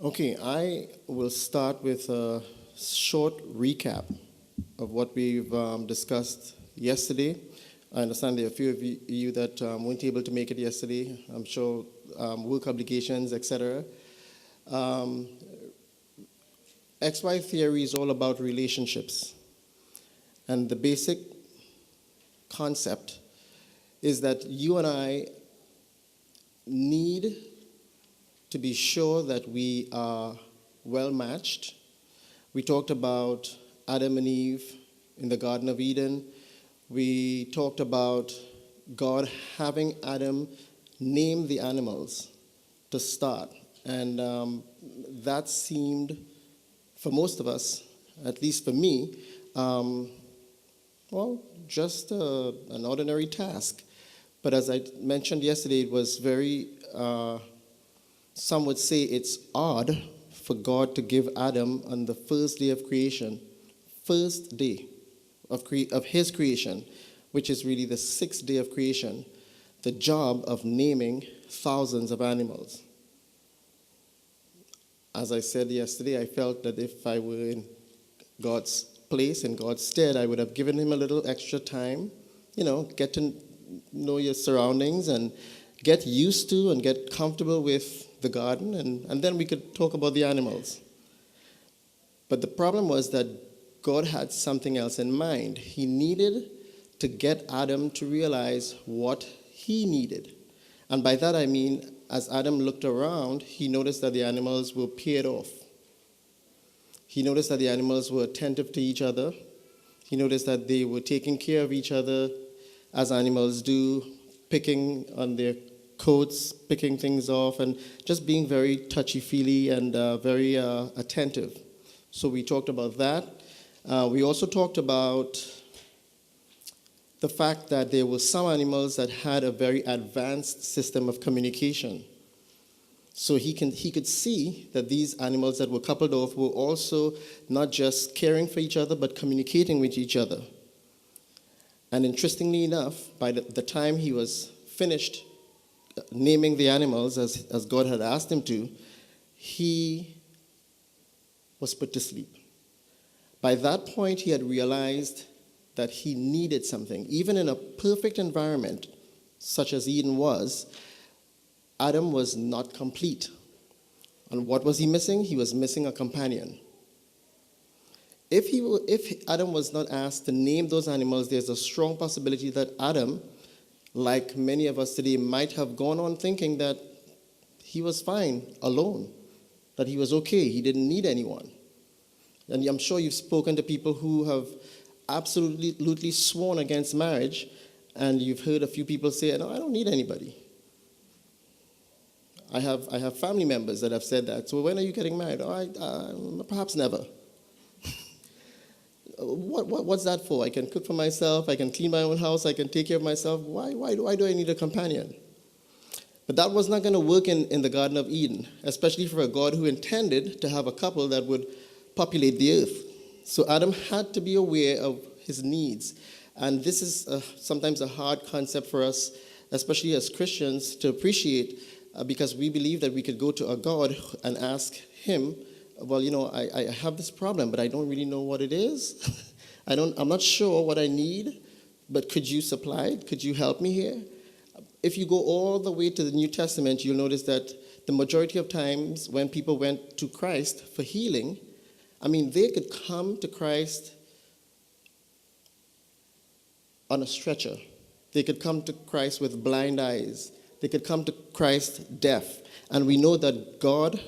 Okay, I will start with a short recap of what we've discussed yesterday. I understand there are a few of you that weren't able to make it yesterday. I'm sure work obligations, etc. Um, XY theory is all about relationships. And the basic concept is that you and I need to be sure that we are well matched. We talked about Adam and Eve in the Garden of Eden. We talked about God having Adam name the animals to start. And that seemed, for most of us, at least for me, just an ordinary task. But as I mentioned yesterday, it was very, some would say it's odd for God to give Adam on the first day of creation, first day of his creation, which is really the sixth day of creation, the job of naming thousands of animals. As I said yesterday, I felt that if I were in God's place, in God's stead, I would have given him a little extra time, get to know your surroundings and get used to and get comfortable with the garden, and then we could talk about the animals. But the problem was that God had something else in mind. He needed to get Adam to realize what he needed. And by that I mean, as Adam looked around, he noticed that the animals were paired off. He noticed that the animals were attentive to each other. He noticed that they were taking care of each other as animals do, picking on their coats, picking things off, and just being very touchy-feely and very attentive. So we talked about that. We also talked about the fact that there were some animals that had a very advanced system of communication. So he could see that these animals that were coupled off were also not just caring for each other, but communicating with each other. And interestingly enough, by the time he was finished naming the animals as God had asked him to, he was put to sleep. By that point, he had realized that he needed something. Even in a perfect environment, such as Eden was, Adam was not complete. And what was he missing? He was missing a companion. If Adam was not asked to name those animals, there's a strong possibility that Adam, like many of us today, might have gone on thinking that he was fine alone, that he was okay, he didn't need anyone. And I'm sure you've spoken to people who have absolutely sworn against marriage, and you've heard a few people say, no, I don't need anybody. I have family members that have said that. So when are you getting married? Perhaps never. What's that for? I can cook for myself, I can clean my own house, I can take care of myself. Why do I need a companion? But that was not going to work in the Garden of Eden, especially for a God who intended to have a couple that would populate the earth. So Adam had to be aware of his needs. And this is sometimes a hard concept for us, especially as Christians, to appreciate, because we believe that we could go to a God and ask him, well, I have this problem, but I don't really know what it is. I'm not sure what I need, but could you supply it? Could you help me here? If you go all the way to the New Testament, you'll notice that the majority of times when people went to Christ for healing, they could come to Christ on a stretcher. They could come to Christ with blind eyes. They could come to Christ deaf. And we know that God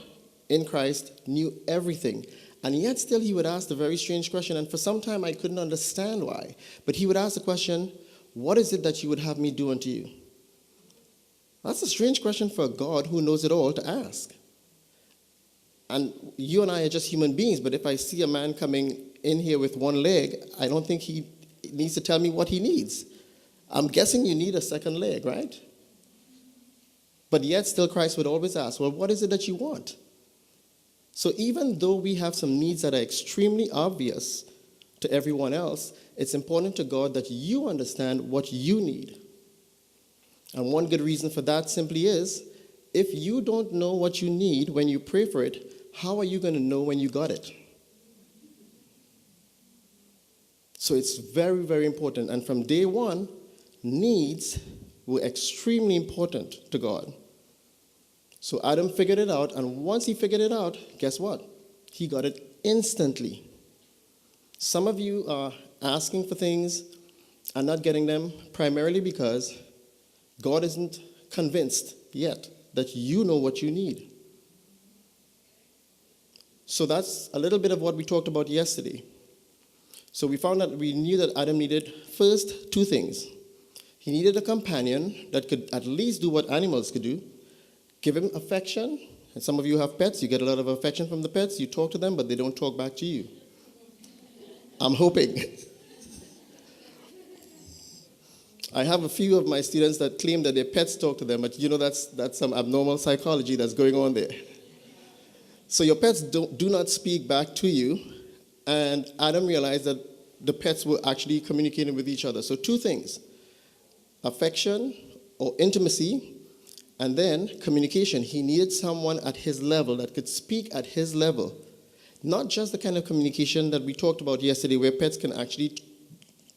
in Christ knew everything. And yet still he would ask the very strange question, and for some time I couldn't understand why. But he would ask the question, what is it that you would have me do unto you? That's a strange question for a God who knows it all to ask. And you and I are just human beings, but if I see a man coming in here with one leg, I don't think he needs to tell me what he needs. I'm guessing you need a second leg, right? But yet still Christ would always ask, well, what is it that you want? So even though we have some needs that are extremely obvious to everyone else, it's important to God that you understand what you need. And one good reason for that simply is, if you don't know what you need when you pray for it, how are you going to know when you got it? So it's very, very important. And from day one, needs were extremely important to God. So Adam figured it out, and once he figured it out, guess what? He got it instantly. Some of you are asking for things and not getting them primarily because God isn't convinced yet that you know what you need. So that's a little bit of what we talked about yesterday. So we found that we knew that Adam needed first two things. He needed a companion that could at least do what animals could do, give him affection. And some of you have pets, you get a lot of affection from the pets, you talk to them, but they don't talk back to you. I'm hoping. I have a few of my students that claim that their pets talk to them, but you know that's some abnormal psychology that's going on there. So your pets do not speak back to you, and Adam realized that the pets were actually communicating with each other. So two things, affection or intimacy, and then communication. He needed someone at his level that could speak at his level. Not just the kind of communication that we talked about yesterday where pets can actually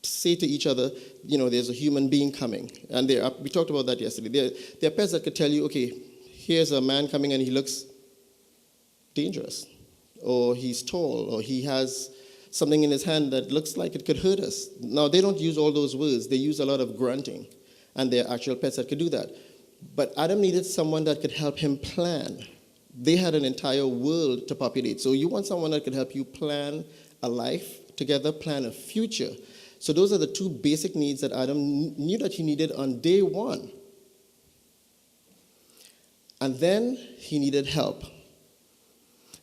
say to each other, you know, there's a human being coming. And we talked about that yesterday. There are pets that could tell you, okay, here's a man coming and he looks dangerous, or he's tall, or he has something in his hand that looks like it could hurt us. Now, they don't use all those words. They use a lot of grunting, and there are actual pets that could do that. But Adam needed someone that could help him plan. They had an entire world to populate. So you want someone that could help you plan a life together, plan a future. So those are the two basic needs that Adam knew that he needed on day one. And then he needed help.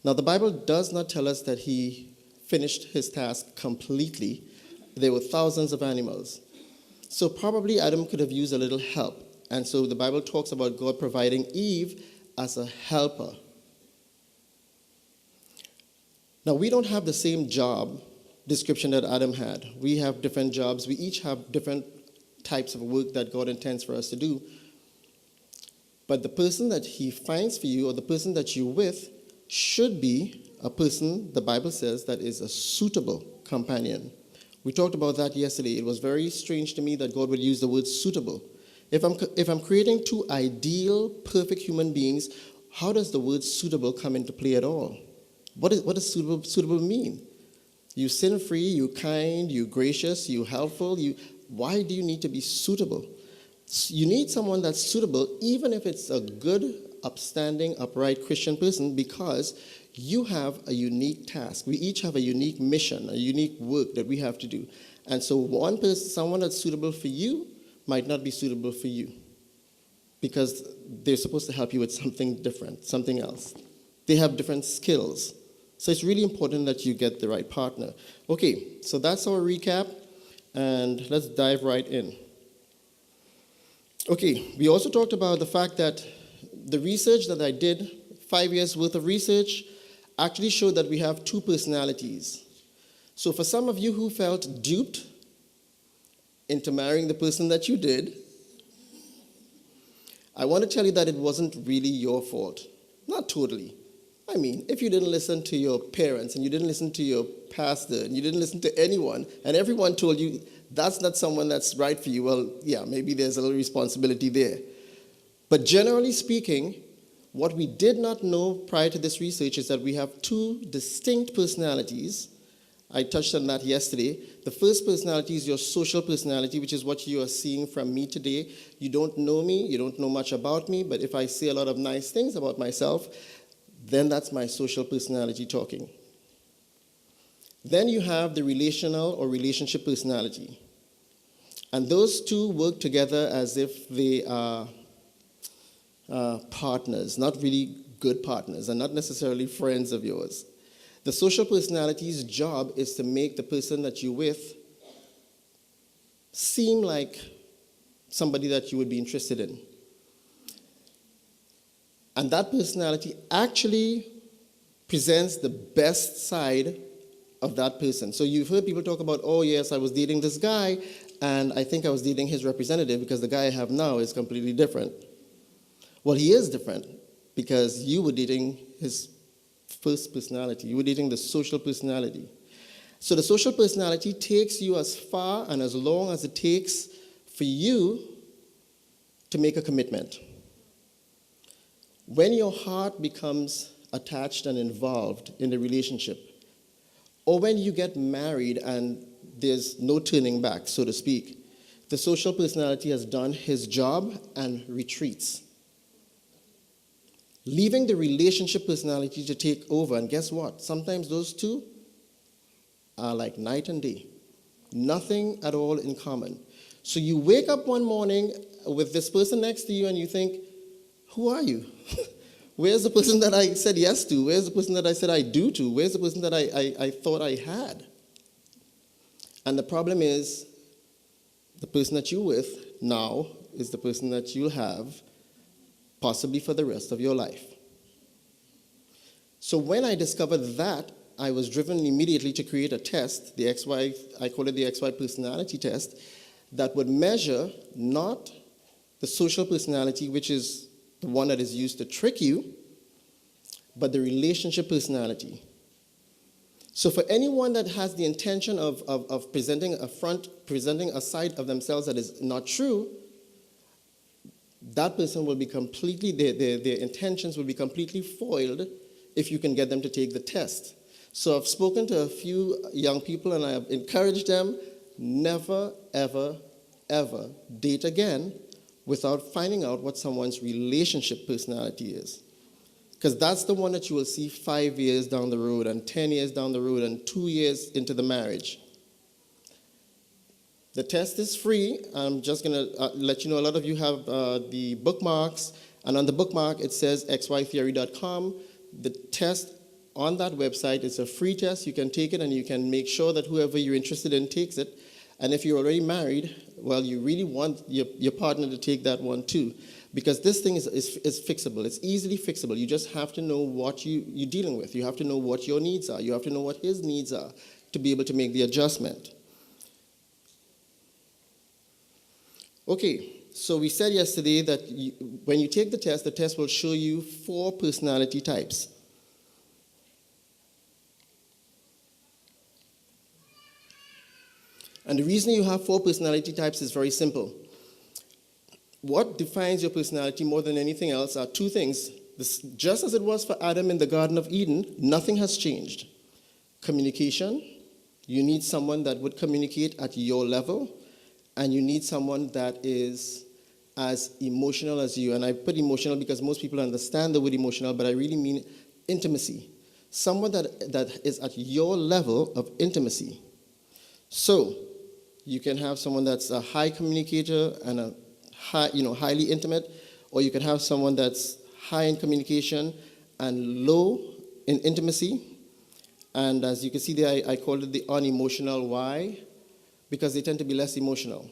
Now, the Bible does not tell us that he finished his task completely. There were thousands of animals. So probably Adam could have used a little help. And so the Bible talks about God providing Eve as a helper. Now, we don't have the same job description that Adam had. We have different jobs. We each have different types of work that God intends for us to do. But the person that he finds for you, or the person that you're with, should be a person, the Bible says, that is a suitable companion. We talked about that yesterday. It was very strange to me that God would use the word suitable. If I'm creating two ideal, perfect human beings, how does the word suitable come into play at all? What does suitable mean? You sin-free, you kind, you gracious, you helpful. Why do you need to be suitable? You need someone that's suitable, even if it's a good, upstanding, upright Christian person, because you have a unique task. We each have a unique mission, a unique work that we have to do. And so one person, someone that's suitable for you, might not be suitable for you, because they're supposed to help you with something different, something else. They have different skills. So it's really important that you get the right partner. Okay, so that's our recap, and let's dive right in. Okay, we also talked about the fact that the research that I did, 5 years worth of research, actually showed that we have two personalities. So for some of you who felt duped into marrying the person that you did, I want to tell you that it wasn't really your fault. Not totally. I mean, if you didn't listen to your parents, and you didn't listen to your pastor, and you didn't listen to anyone, and everyone told you that's not someone that's right for you, well, yeah, maybe there's a little responsibility there. But generally speaking, what we did not know prior to this research is that we have two distinct personalities. I touched on that yesterday. The first personality is your social personality, which is what you are seeing from me today. You don't know me, you don't know much about me, but if I say a lot of nice things about myself, then that's my social personality talking. Then you have the relational or relationship personality. And those two work together as if they are partners, not really good partners, and not necessarily friends of yours. The social personality's job is to make the person that you're with seem like somebody that you would be interested in. And that personality actually presents the best side of that person. So you've heard people talk about, oh yes, I was dating this guy, and I think I was dating his representative because the guy I have now is completely different. Well, he is different because you were dating his first personality. You were dating the social personality. So the social personality takes you as far and as long as it takes for you to make a commitment. When your heart becomes attached and involved in the relationship, or when you get married and there's no turning back, so to speak, the social personality has done his job and retreats, leaving the relationship personality to take over. And guess what? Sometimes those two are like night and day. Nothing at all in common. So you wake up one morning with this person next to you and you think, who are you? Where's the person that I said yes to? Where's the person that I said I do to? Where's the person that I thought I had? And the problem is, the person that you're with now is the person that you'll have possibly for the rest of your life. So when I discovered that, I was driven immediately to create a test, the XY, I call it the XY personality test, that would measure not the social personality, which is the one that is used to trick you, but the relationship personality. So for anyone that has the intention of presenting a side of themselves that is not true, that person will be completely, their intentions will be completely foiled if you can get them to take the test. So I've spoken to a few young people and I have encouraged them, never, ever, ever date again without finding out what someone's relationship personality is. Because that's the one that you will see 5 years down the road and 10 years down the road and 2 years into the marriage. The test is free. I'm just going to let you know a lot of you have the bookmarks. And on the bookmark, it says xytheory.com. The test on that website is a free test. You can take it and you can make sure that whoever you're interested in takes it. And if you're already married, well, you really want your partner to take that one too. Because this thing is fixable. It's easily fixable. You just have to know what you're dealing with. You have to know what your needs are. You have to know what his needs are to be able to make the adjustment. Okay, so we said yesterday that when you take the test will show you 4 personality types. And the reason you have 4 personality types is very simple. What defines your personality more than anything else are 2 things. Just as it was for Adam in the Garden of Eden, nothing has changed. Communication. You need someone that would communicate at your level, and you need someone that is as emotional as you. And I put emotional because most people understand the word emotional, but I really mean intimacy. Someone that is at your level of intimacy. So you can have someone that's a high communicator and a highly intimate, or you can have someone that's high in communication and low in intimacy. And as you can see there, I called it the unemotional. Why? Because they tend to be less emotional.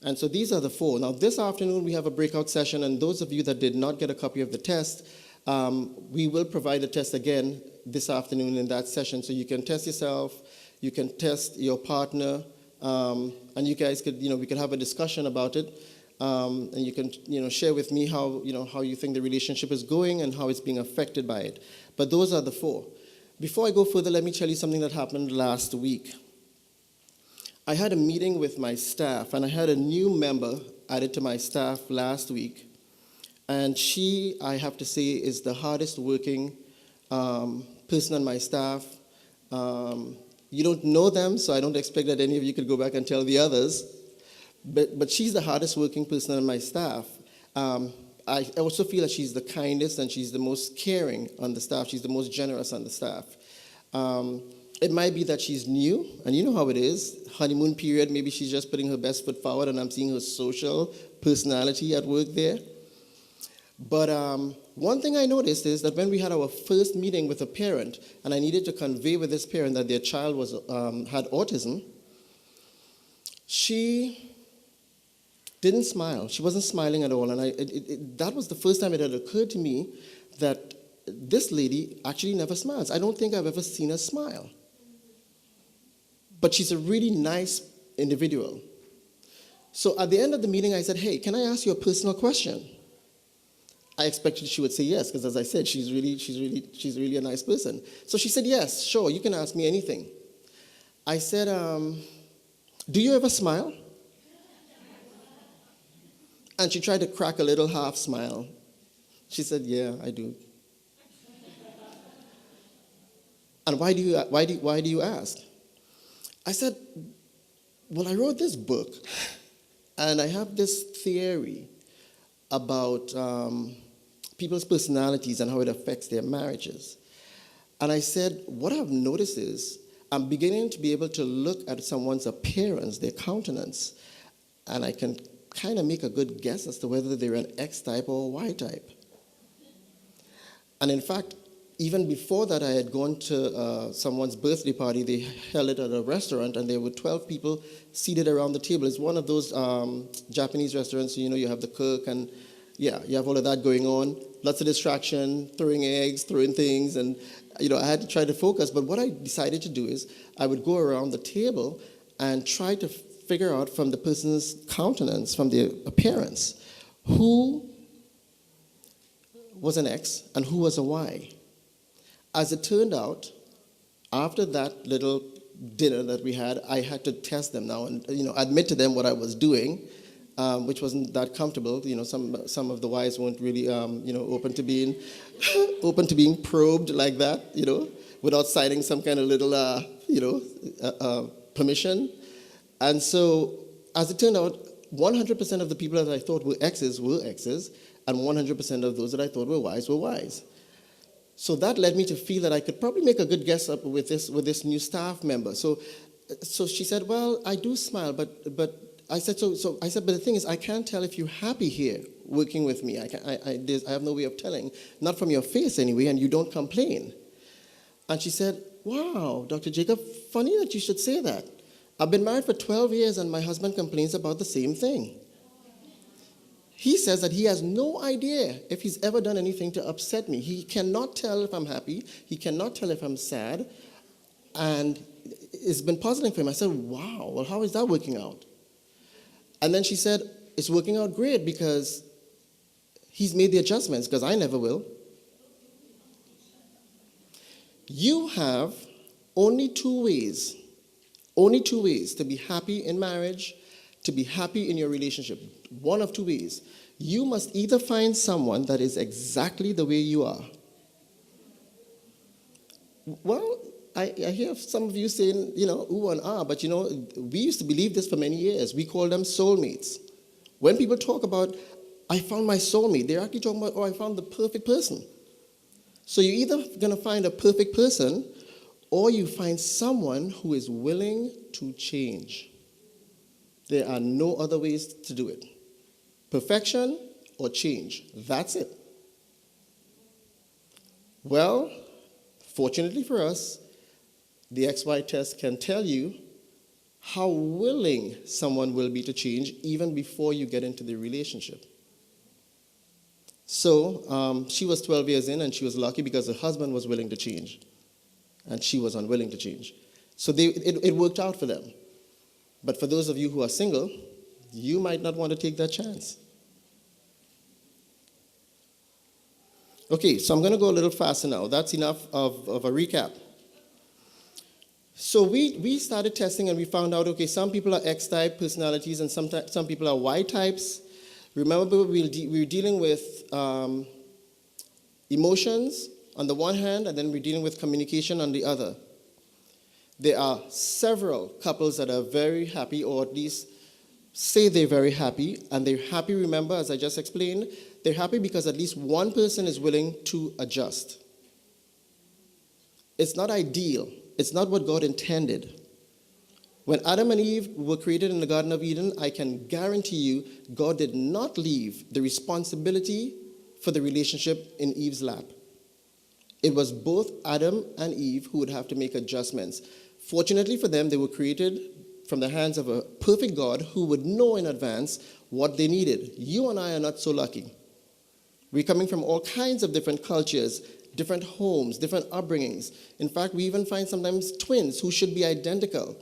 And so these are the 4. Now this afternoon we have a breakout session, and those of you that did not get a copy of the test, we will provide a test again this afternoon in that session. So you can test yourself, you can test your partner, and you guys could, we could have a discussion about it. And you can, share with me how you think the relationship is going and how it's being affected by it. But those are the 4. Before I go further, let me tell you something that happened last week. I had a meeting with my staff, and I had a new member added to my staff last week. And she, I have to say, is the hardest working person on my staff. You don't know them, so I don't expect that any of you could go back and tell the others. But she's the hardest working person on my staff. I also feel that she's the kindest and she's the most caring on the staff. She's the most generous on the staff. It might be that she's new, and you know how it is. Honeymoon period, maybe she's just putting her best foot forward, and I'm seeing her social personality at work there. But one thing I noticed is that when we had our first meeting with a parent, and I needed to convey with this parent that their child had autism, she didn't smile. She wasn't smiling at all. And that was the first time it had occurred to me that this lady actually never smiles. I don't think I've ever seen her smile. But she's a really nice individual. So at the end of the meeting, I said, hey, can I ask you a personal question? I expected she would say yes, because as I said, she's really a nice person. So she said, yes, sure, you can ask me anything. I said, do you ever smile? And she tried to crack a little half smile. She said, yeah, I do. And why do you ask? I said, well, I wrote this book, and I have this theory about people's personalities and how it affects their marriages. And I said, what I've noticed is I'm beginning to be able to look at someone's appearance, their countenance, and I can kind of make a good guess as to whether they're an X type or a Y type. And in fact, even before that, I had gone to someone's birthday party. They held it at a restaurant, and there were 12 people seated around the table. It's one of those Japanese restaurants, you have the cook, and yeah, you have all of that going on. Lots of distraction, throwing eggs, throwing things, and I had to try to focus. But what I decided to do is I would go around the table and try to figure out from the person's countenance, from their appearance, who was an X and who was a Y. As it turned out, after that little dinner that we had, I had to test them now and admit to them what I was doing, which wasn't that comfortable. Some of the wives weren't really open to being probed like that, without signing some kind of little permission. And so, as it turned out, 100% of the people that I thought were X's, and 100% of those that I thought were Y's. So that led me to feel that I could probably make a good guess up with this new staff member. So she said, well, I do smile, but I said, but the thing is, I can't tell if you're happy here working with me. I have no way of telling, not from your face anyway, and you don't complain. And she said, wow, Dr. Jacob, funny that you should say that. I've been married for 12 years, and my husband complains about the same thing. He says that he has no idea if he's ever done anything to upset me. He cannot tell if I'm happy. He cannot tell if I'm sad. And it's been puzzling for him. I said, wow, well, how is that working out? And then she said, it's working out great because he's made the adjustments, because I never will. You have only two ways to be happy in marriage, to be happy in your relationship. One of two ways. You must either find someone that is exactly the way you are. Well, I hear some of you saying, ooh and ah, but we used to believe this for many years. We call them soulmates. When people talk about, I found my soulmate, they're actually talking about, oh, I found the perfect person. So you're either going to find a perfect person, or you find someone who is willing to change. There are no other ways to do it. Perfection or change. That's it. Well, fortunately for us, the XY test can tell you how willing someone will be to change even before you get into the relationship. So she was 12 years in, and she was lucky because her husband was willing to change, and she was unwilling to change. So it worked out for them. But for those of you who are single, you might not want to take that chance. Okay, so I'm going to go a little faster now. That's enough of a recap. So we started testing, and we found out, okay, some people are X-type personalities and some people are Y-types. Remember, we were dealing with emotions on the one hand, and then we're dealing with communication on the other. There are several couples that are very happy, or at least say they're very happy, and they're happy, remember, as I just explained, they're happy because at least one person is willing to adjust. It's not ideal. It's not what God intended. When Adam and Eve were created in the Garden of Eden, I can guarantee you God did not leave the responsibility for the relationship in Eve's lap. It was both Adam and Eve who would have to make adjustments. Fortunately for them, they were created from the hands of a perfect God who would know in advance what they needed. You and I are not so lucky. We're coming from all kinds of different cultures, different homes, different upbringings. In fact, we even find sometimes twins who should be identical.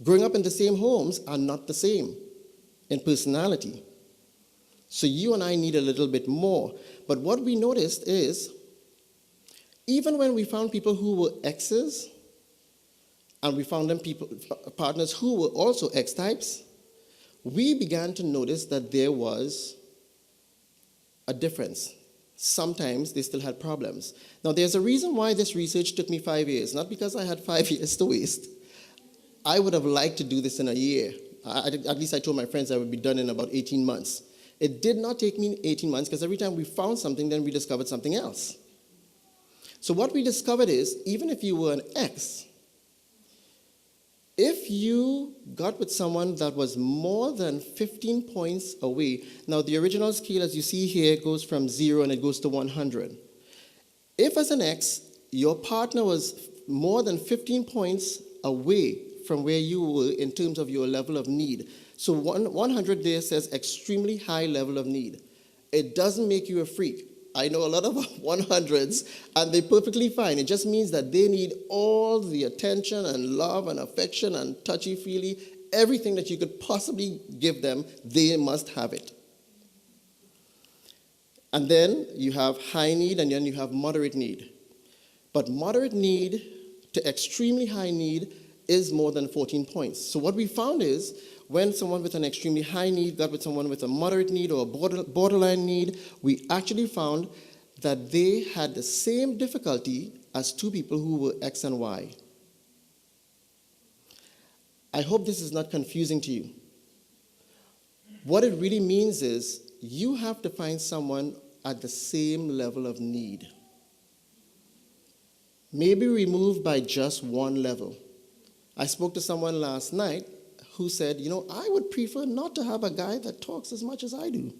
Growing up in the same homes are not the same in personality. So you and I need a little bit more. But what we noticed is, even when we found people who were exes, and we found them partners who were also X types, we began to notice that there was a difference. Sometimes they still had problems. Now, there's a reason why this research took me 5 years, not because I had 5 years to waste. I would have liked to do this in a year. At least I told my friends I would be done in about 18 months. It did not take me 18 months because every time we found something, then we discovered something else. So what we discovered is, even if you were an X, if you got with someone that was more than 15 points away, now the original scale, as you see here, goes from 0 and it goes to 100. If as an X, your partner was more than 15 points away from where you were in terms of your level of need, so 100 there says extremely high level of need. It doesn't make you a freak. I know a lot of 100s, and they're perfectly fine. It just means that they need all the attention and love and affection and touchy-feely, everything that you could possibly give them, they must have it. And then you have high need, and then you have moderate need. But moderate need to extremely high need is more than 14 points. So what we found is, when someone with an extremely high need got with someone with a moderate need or a borderline need, we actually found that they had the same difficulty as two people who were X and Y. I hope this is not confusing to you. What it really means is you have to find someone at the same level of need. Maybe removed by just one level. I spoke to someone last night who said, I would prefer not to have a guy that talks as much as I do.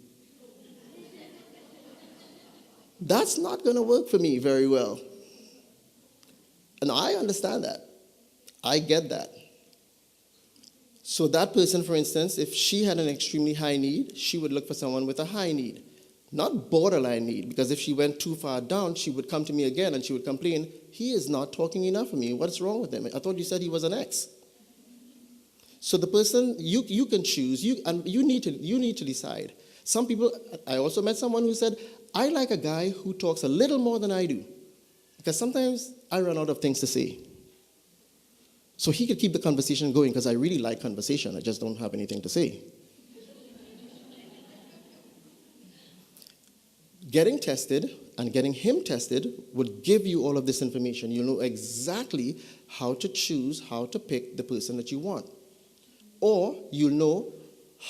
That's not going to work for me very well. And I understand that. I get that. So that person, for instance, if she had an extremely high need, she would look for someone with a high need. Not borderline need, because if she went too far down, she would come to me again and she would complain, he is not talking enough for me. What's wrong with him? I thought you said he was an X. So the person, you can choose, and you need to decide. Some people, I also met someone who said, I like a guy who talks a little more than I do, because sometimes I run out of things to say. So he could keep the conversation going, because I really like conversation, I just don't have anything to say. Getting tested and getting him tested would give you all of this information. You'll know exactly how to choose, how to pick the person that you want. Or you'll know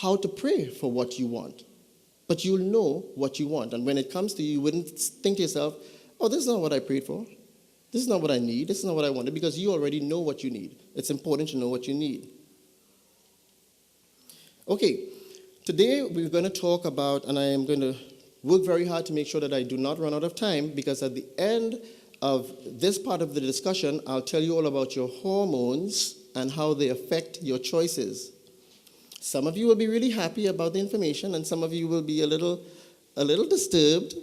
how to pray for what you want. But you'll know what you want. And when it comes to you, you wouldn't think to yourself, oh, this is not what I prayed for. This is not what I need. This is not what I wanted, because you already know what you need. It's important to know what you need. Okay, today we're going to talk about, and I am going to work very hard to make sure that I do not run out of time, because at the end of this part of the discussion, I'll tell you all about your hormones and how they affect your choices. Some of you will be really happy about the information, and some of you will be a little disturbed.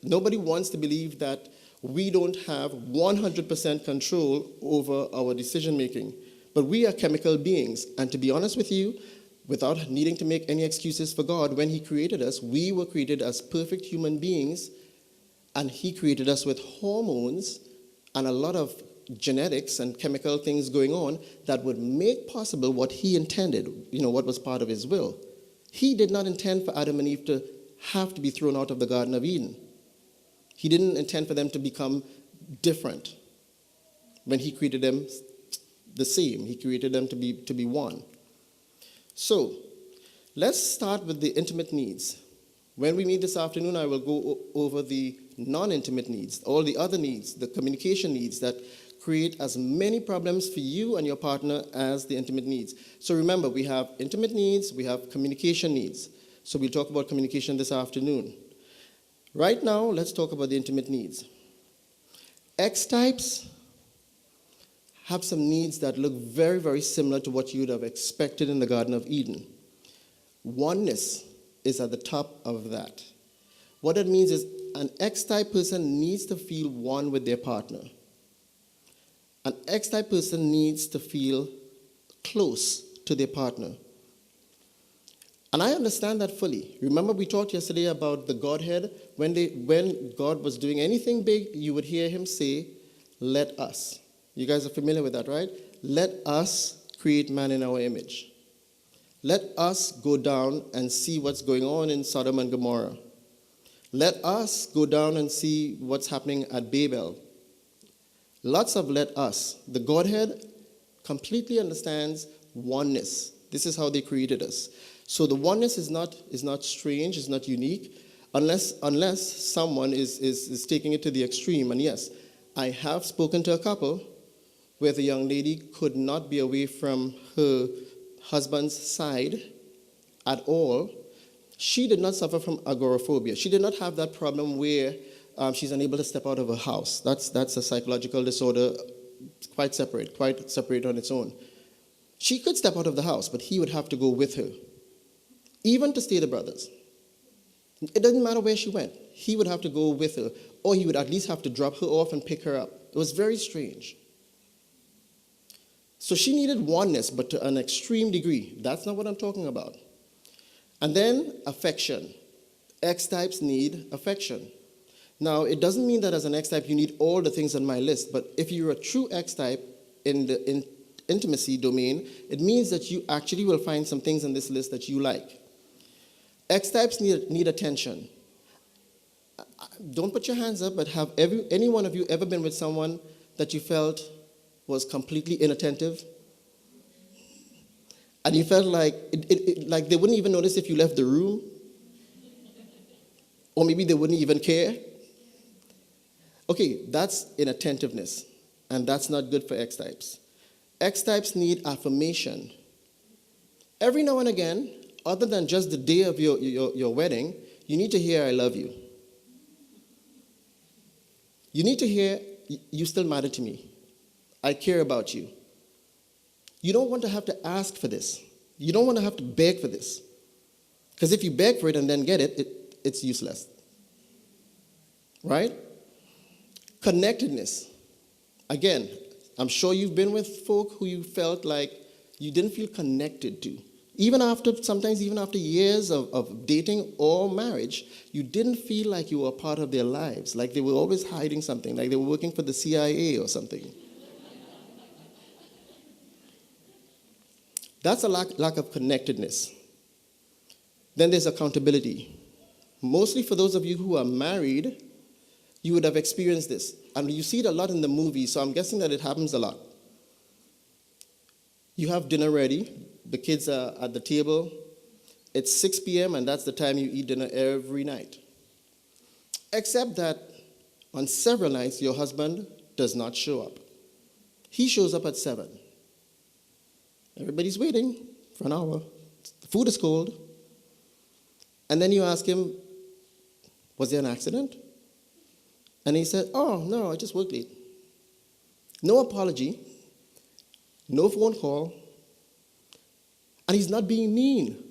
Nobody wants to believe that we don't have 100% control over our decision making. But we are chemical beings, and to be honest with you, without needing to make any excuses for God, when he created us, we were created as perfect human beings, and he created us with hormones and a lot of genetics and chemical things going on that would make possible what he intended, what was part of his will. He did not intend for Adam and Eve to have to be thrown out of the Garden of Eden. He didn't intend for them to become different. When he created them the same, he created them to be one. So, let's start with the intimate needs. When we meet this afternoon, I will go over the non-intimate needs, all the other needs, the communication needs that create as many problems for you and your partner as the intimate needs. So remember, we have intimate needs, we have communication needs. So we'll talk about communication this afternoon. Right now, let's talk about the intimate needs. X-types have some needs that look very, very similar to what you would have expected in the Garden of Eden. Oneness is at the top of that. What that means is an X-type person needs to feel one with their partner. An X-type person needs to feel close to their partner. And I understand that fully. Remember, we talked yesterday about the Godhead. When God was doing anything big, you would hear him say, let us. You guys are familiar with that, right? Let us create man in our image. Let us go down and see what's going on in Sodom and Gomorrah. Let us go down and see what's happening at Babel. Lots of let us. The Godhead completely understands oneness. This is how they created us. So the oneness is not strange, is not unique, unless someone is taking it to the extreme. And yes, I have spoken to a couple where the young lady could not be away from her husband's side at all. She did not suffer from agoraphobia. She did not have that problem where she's unable to step out of her house. That's a psychological disorder, quite separate on its own. She could step out of the house, but he would have to go with her, even to stay the brothers. It doesn't matter where she went. He would have to go with her, or he would at least have to drop her off and pick her up. It was very strange. So she needed oneness, but to an extreme degree. That's not what I'm talking about. And then affection. X-types need affection. Now, it doesn't mean that as an X-type you need all the things on my list, but if you're a true X-type in the intimacy domain, it means that you actually will find some things on this list that you like. X-types need attention. Don't put your hands up, but have any one of you ever been with someone that you felt was completely inattentive? And you felt like like they wouldn't even notice if you left the room? Or maybe they wouldn't even care? Okay, that's inattentiveness, and that's not good for X-types. X-types need affirmation. Every now and again, other than just the day of your wedding, you need to hear, I love you. You need to hear, you still matter to me. I care about you. You don't want to have to ask for this. You don't want to have to beg for this. Because if you beg for it and then get it, it's useless. Right? Connectedness. Again, I'm sure you've been with folk who you felt like you didn't feel connected to. Sometimes even after years of dating or marriage, you didn't feel like you were a part of their lives, like they were always hiding something, like they were working for the CIA or something. That's a lack of connectedness. Then there's accountability. Mostly for those of you who are married, you would have experienced this. And you see it a lot in the movies, so I'm guessing that it happens a lot. You have dinner ready. The kids are at the table. It's 6 p.m., and that's the time you eat dinner every night. Except that on several nights, your husband does not show up. He shows up at 7. Everybody's waiting for an hour. The food is cold. And then you ask him, was there an accident? And he said, oh, no, I just worked late. No apology. No phone call. And he's not being mean.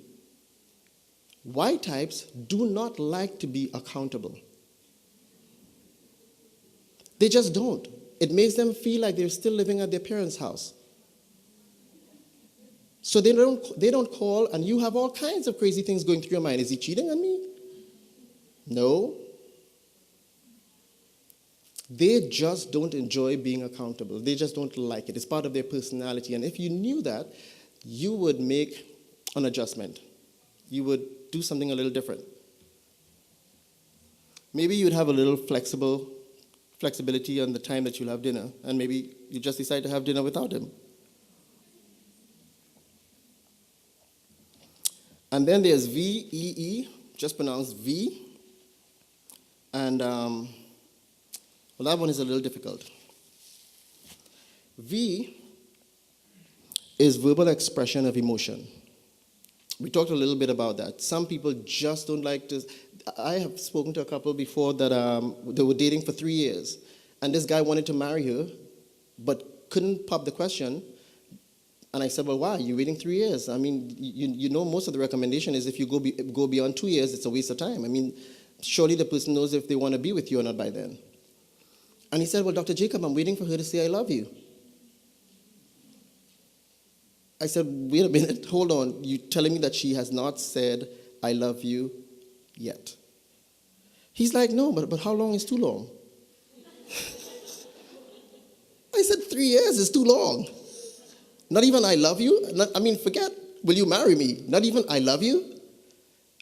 Y types do not like to be accountable. They just don't. It makes them feel like they're still living at their parents' house. So they don't call, and you have all kinds of crazy things going through your mind. Is he cheating on me? No. They just don't enjoy being accountable. They just don't like it. It's part of their personality. And if you knew that, you would make an adjustment. You would do something a little different. Maybe you'd have a little flexibility on the time that you'll have dinner, and maybe you just decide to have dinner without him. And then there's VEE, just pronounced V. And, well, that one is a little difficult. V is verbal expression of emotion. We talked a little bit about that. Some people just don't like to. I have spoken to a couple before that they were dating for 3 years, and this guy wanted to marry her, but couldn't pop the question. And I said, well, why? You're waiting 3 years. I mean, you know most of the recommendation is if you go beyond 2 years, it's a waste of time. I mean, surely the person knows if they want to be with you or not by then. And he said, well, Dr. Jacob, I'm waiting for her to say I love you. I said, wait a minute, hold on. You telling me that she has not said, I love you yet? He's like, no, but how long is too long? I said, 3 years is too long. Not even I love you? Forget, will you marry me? Not even I love you?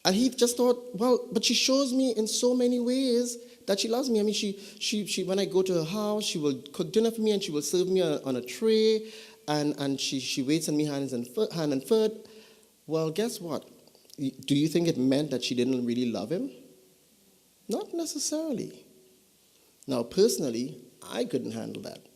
And he just thought, well, but she shows me in so many ways that she loves me. I mean, she when I go to her house, she will cook dinner for me and she will serve me on a tray, and she waits on me hand and foot. Well, guess what? Do you think it meant that she didn't really love him? Not necessarily. Now, personally, I couldn't handle that.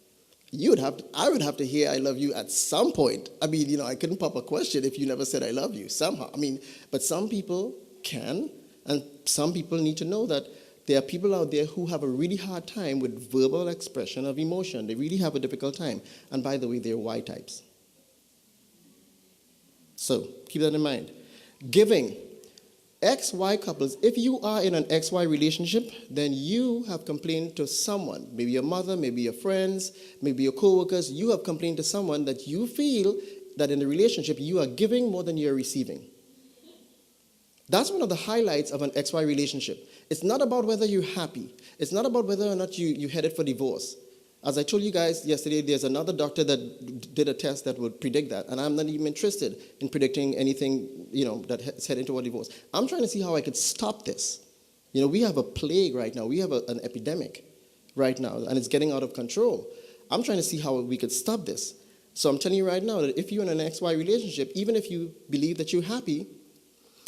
I would have to hear I love you at some point. I mean, I couldn't pop a question if you never said I love you somehow. I mean, but some people can, and some people need to know that there are people out there who have a really hard time with verbal expression of emotion. They really have a difficult time. And by the way, they're Y types. So keep that in mind. Giving. XY couples, if you are in an XY relationship, then you have complained to someone, maybe your mother, maybe your friends, maybe your co-workers. You have complained to someone that you feel that in the relationship you are giving more than you're receiving. That's one of the highlights of an XY relationship. It's not about whether you're happy. It's not about whether or not you headed for divorce. As I told you guys yesterday, there's another doctor that did a test that would predict that, and I'm not even interested in predicting anything, that's heading toward divorce. I'm trying to see how I could stop this. We have a plague right now. We have an epidemic right now, and it's getting out of control. I'm trying to see how we could stop this. So I'm telling you right now that if you're in an XY relationship, even if you believe that you're happy,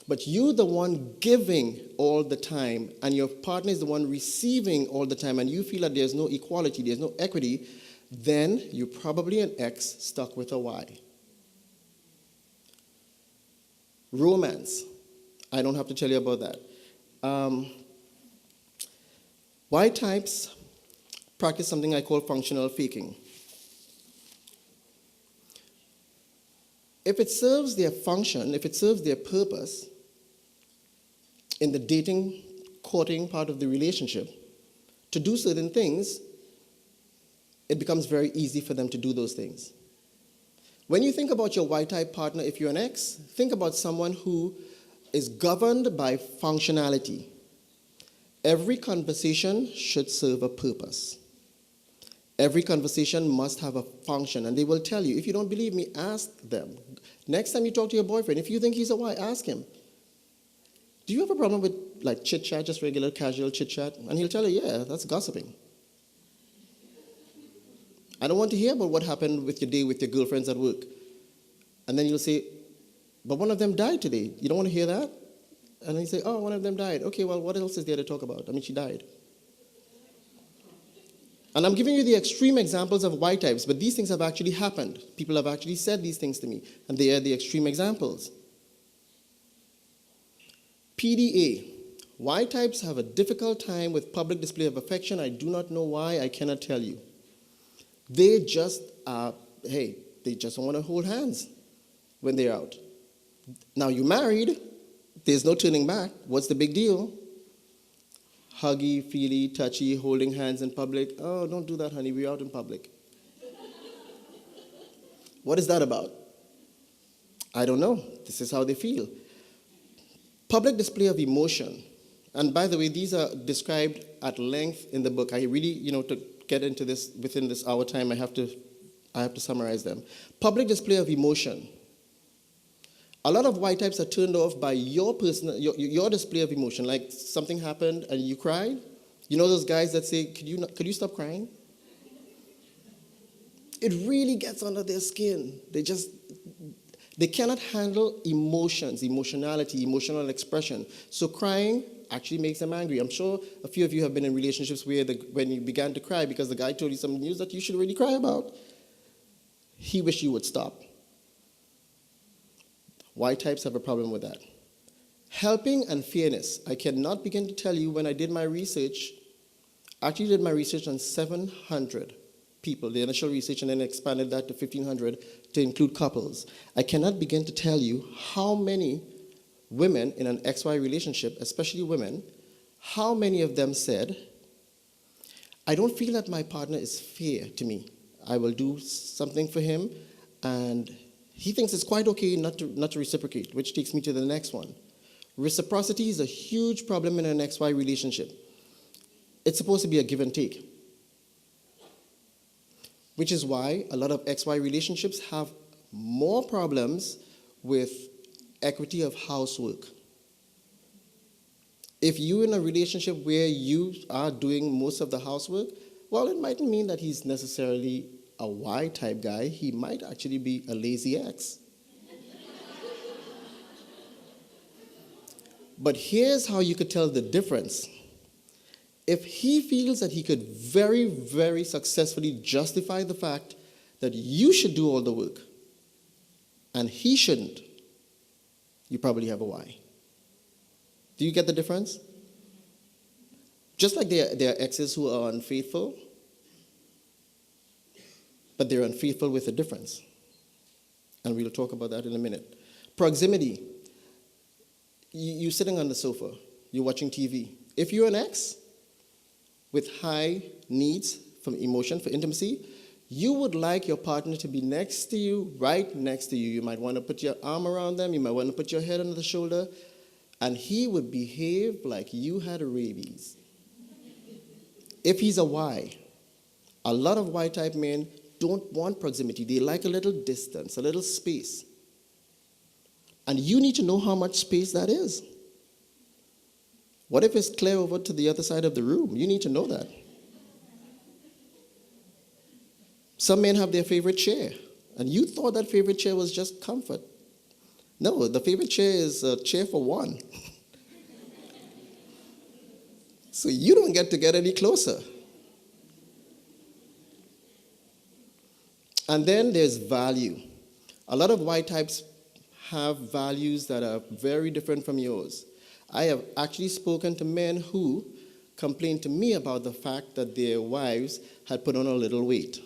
but you're the one giving all the time, and your partner is the one receiving all the time, and you feel that there's no equality, there's no equity, then you're probably an X stuck with a Y. Romance. I don't have to tell you about that. Y types practice something I call functional faking. If it serves their function, if it serves their purpose, in the dating, courting part of the relationship, to do certain things, it becomes very easy for them to do those things. When you think about your Y-type partner, if you're an X, think about someone who is governed by functionality. Every conversation should serve a purpose. Every conversation must have a function, and they will tell you. If you don't believe me, ask them. Next time you talk to your boyfriend, if you think he's a Y, ask him. Do you have a problem with chit-chat, just regular casual chit-chat? And he'll tell you, yeah, that's gossiping. I don't want to hear about what happened with your day with your girlfriends at work. And then you'll say, but one of them died today. You don't want to hear that? And then you say, oh, one of them died. Okay, well, what else is there to talk about? I mean, she died. And I'm giving you the extreme examples of Y types, but these things have actually happened. People have actually said these things to me, and they are the extreme examples. PDA. Y types have a difficult time with public display of affection. I do not know why. I cannot tell you. They just they just don't want to hold hands when they're out. Now, you're married. There's no turning back. What's the big deal? Huggy, feely, touchy, holding hands in public. Oh, don't do that, honey. We're out in public. What is that about? I don't know. This is how they feel. Public display of emotion. And by the way, these are described at length in the book. I really, to get into this within this hour time, I have to summarize them. Public display of emotion. A lot of Y types are turned off by your display of emotion. Like something happened and you cried. You know those guys that say, could you stop crying? It really gets under their skin. They cannot handle emotions, emotionality, emotional expression. So crying actually makes them angry. I'm sure a few of you have been in relationships where when you began to cry because the guy told you some news that you should really cry about, he wished you would stop. Y types have a problem with that. Helping and fairness. I cannot begin to tell you when I did my research, I actually did my research on 700 people, the initial research, and then expanded that to 1,500 to include couples. I cannot begin to tell you how many women in an XY relationship, especially women, how many of them said, I don't feel that my partner is fair to me. I will do something for him, and He thinks it's quite okay not to reciprocate, which takes me to the next one. Reciprocity is a huge problem in an XY relationship. It's supposed to be a give and take, which is why a lot of XY relationships have more problems with equity of housework. If you're in a relationship where you are doing most of the housework, well, it mightn't mean that he's necessarily a Y-type guy. He might actually be a lazy X. But here's how you could tell the difference. If he feels that he could very, very successfully justify the fact that you should do all the work and he shouldn't, you probably have a Y. Do you get the difference? Just like there are exes who are unfaithful, but they're unfaithful with a difference. And we'll talk about that in a minute. Proximity. You're sitting on the sofa, you're watching TV. If you're an ex with high needs for emotion, for intimacy, you would like your partner to be next to you, right next to you. You might want to put your arm around them, you might want to put your head under the shoulder, and he would behave like you had rabies. If he's a Y, a lot of Y-type men don't want proximity. They like a little distance, a little space. And you need to know how much space that is. What if it's clear over to the other side of the room? You need to know that. Some men have their favorite chair, and you thought that favorite chair was just comfort. No, the favorite chair is a chair for one. So you don't get to get any closer. And then there's value. A lot of Y types have values that are very different from yours. I have actually spoken to men who complained to me about the fact that their wives had put on a little weight.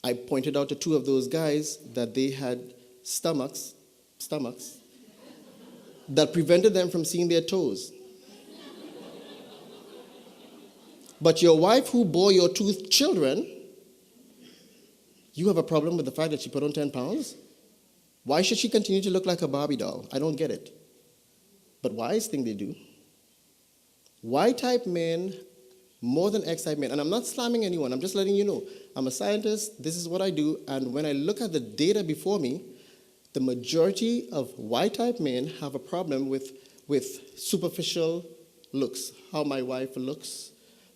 I pointed out to two of those guys that they had stomachs that prevented them from seeing their toes. But your wife who bore your two children, you have a problem with the fact that she put on 10 pounds? Why should she continue to look like a Barbie doll? I don't get it. But Ys think they do. Y-type men, more than X-type men, and I'm not slamming anyone, I'm just letting you know. I'm a scientist, this is what I do, and when I look at the data before me, the majority of Y-type men have a problem with superficial looks, how my wife looks,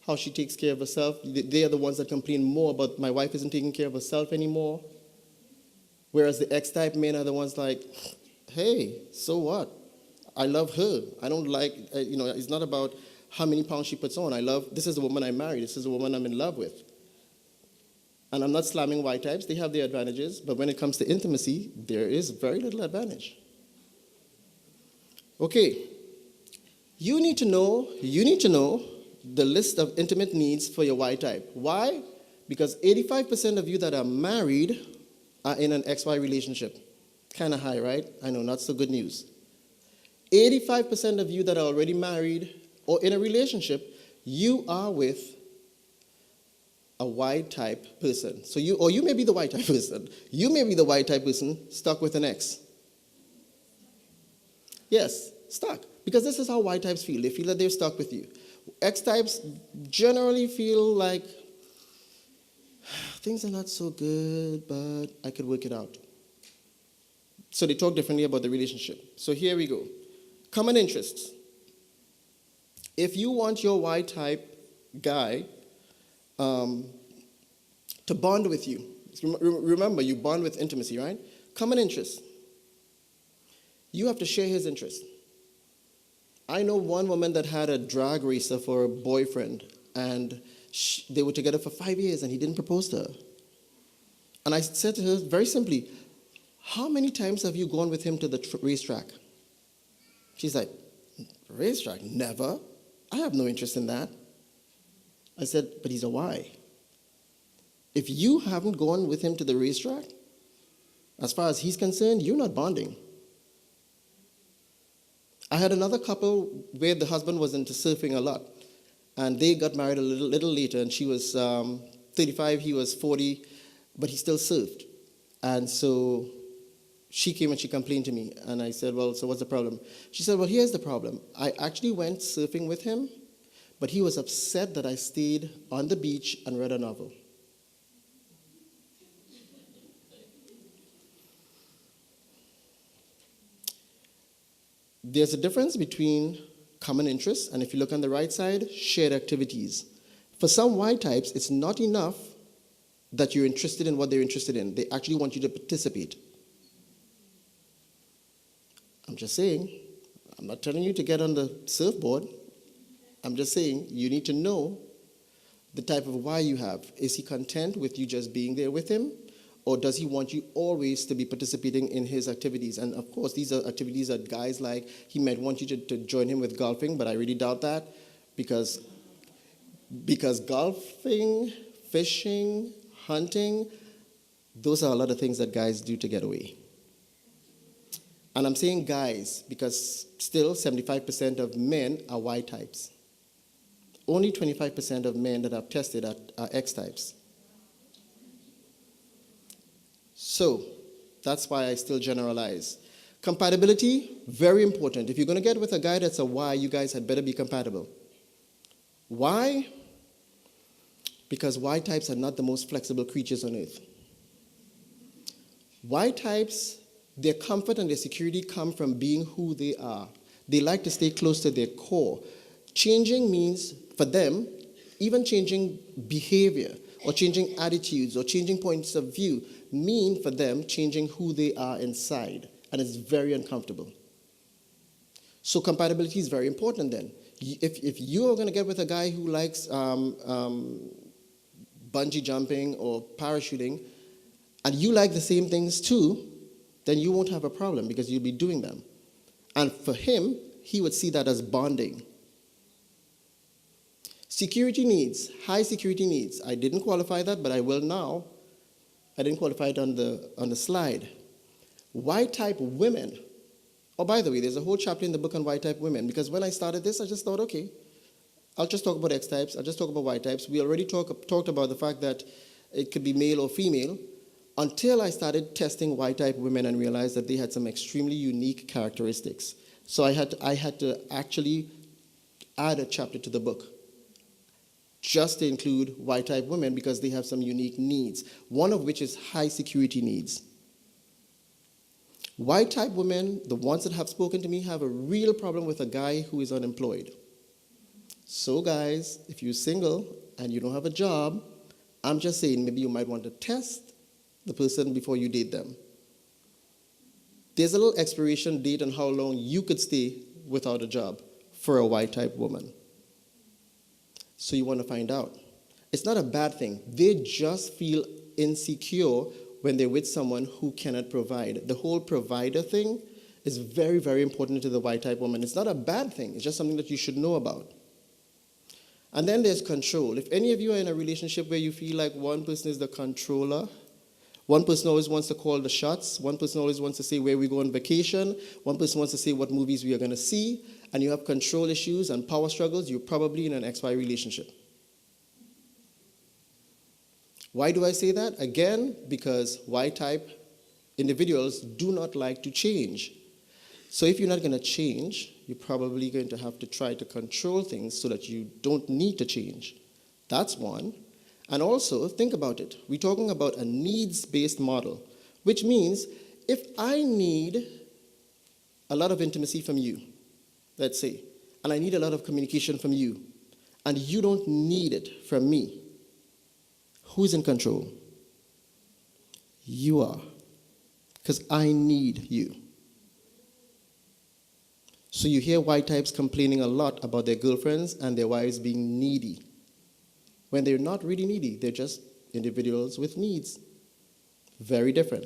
how she takes care of herself. They are the ones that complain more about my wife isn't taking care of herself anymore. Whereas the X-type men are the ones like, hey, so what? I love her. I don't like, it's not about how many pounds she puts on. This is the woman I married. This is the woman I'm in love with. And I'm not slamming Y-types. They have their advantages. But when it comes to intimacy, there is very little advantage. Okay. You need to know the list of intimate needs for your Y-type. Why? Because 85% of you that are married are in an XY relationship. Kind of high, right? I know, not so good news. 85% of you that are already married or in a relationship, you are with a Y-type person. So you may be the Y-type person. You may be the Y-type person stuck with an X. Yes, stuck. Because this is how Y-types feel. They feel that they're stuck with you. X-types generally feel like things are not so good, but I could work it out. So they talk differently about the relationship. So here we go. Common interests. If you want your Y-type guy to bond with you, remember you bond with intimacy, right? Common interests. You have to share his interests. I know one woman that had a drag racer for a boyfriend, and they were together for 5 years, and he didn't propose to her. And I said to her very simply, how many times have you gone with him to the racetrack? She's like, racetrack? Never. I have no interest in that. I said, but he's a Y. If you haven't gone with him to the racetrack, as far as he's concerned, you're not bonding. I had another couple where the husband was into surfing a lot, and they got married a little later, and she was 35, he was 40, but he still surfed. And so she came and she complained to me. And I said, well, so what's the problem? She said, well, here's the problem. I actually went surfing with him, but he was upset that I stayed on the beach and read a novel. There's a difference between common interests and, if you look on the right side, shared activities. For some Y types, it's not enough that you're interested in what they're interested in. They actually want you to participate. I'm just saying, I'm not telling you to get on the surfboard. I'm just saying you need to know the type of Y you have. Is he content with you just being there with him? Or does he want you always to be participating in his activities? And of course, these are activities that guys like. He might want you to join him with golfing, but I really doubt that because golfing, fishing, hunting, those are a lot of things that guys do to get away. And I'm saying guys because still 75% of men are Y types. Only 25% of men that I've tested are X types. So that's why I still generalize. Compatibility, very important. If you're going to get with a guy that's a Y, you guys had better be compatible. Why? Because Y types are not the most flexible creatures on earth. Y types, their comfort and their security come from being who they are. They like to stay close to their core. Changing means, for them, even changing behavior or changing attitudes or changing points of view mean for them changing who they are inside. And it's very uncomfortable. So compatibility is very important then. If you are going to get with a guy who likes bungee jumping or parachuting, and you like the same things too, then you won't have a problem because you'll be doing them. And for him, he would see that as bonding. Security needs, high security needs. I didn't qualify that, but I will now. I didn't qualify it on the slide. Y-type women. Oh, by the way, there's a whole chapter in the book on Y-type women, because when I started this, I just thought, okay, I'll just talk about X-types, I'll just talk about Y-types. We already talked about the fact that it could be male or female, until I started testing Y-type women and realized that they had some extremely unique characteristics. So I had to actually add a chapter to the book just to include Y-type women because they have some unique needs, one of which is high security needs. Y-type women, the ones that have spoken to me, have a real problem with a guy who is unemployed. So guys, if you're single and you don't have a job, I'm just saying maybe you might want to test the person before you date them. There's a little expiration date on how long you could stay without a job for a Y-type woman. So you want to find out. It's not a bad thing. They just feel insecure when they're with someone who cannot provide. The whole provider thing is very, very important to the Y-type woman. It's not a bad thing. It's just something that you should know about. And then there's control. If any of you are in a relationship where you feel like one person is the controller, one person always wants to call the shots, one person always wants to say where we go on vacation, one person wants to say what movies we are going to see, and you have control issues and power struggles, you're probably in an XY relationship. Why do I say that? Again, because Y-type individuals do not like to change. So if you're not going to change, you're probably going to have to try to control things so that you don't need to change. That's one. And also, think about it. We're talking about a needs-based model, which means if I need a lot of intimacy from you, let's say, and I need a lot of communication from you, and you don't need it from me, who's in control? You are, because I need you. So you hear Y-types complaining a lot about their girlfriends and their wives being needy, when they're not really needy. They're just individuals with needs. Very different.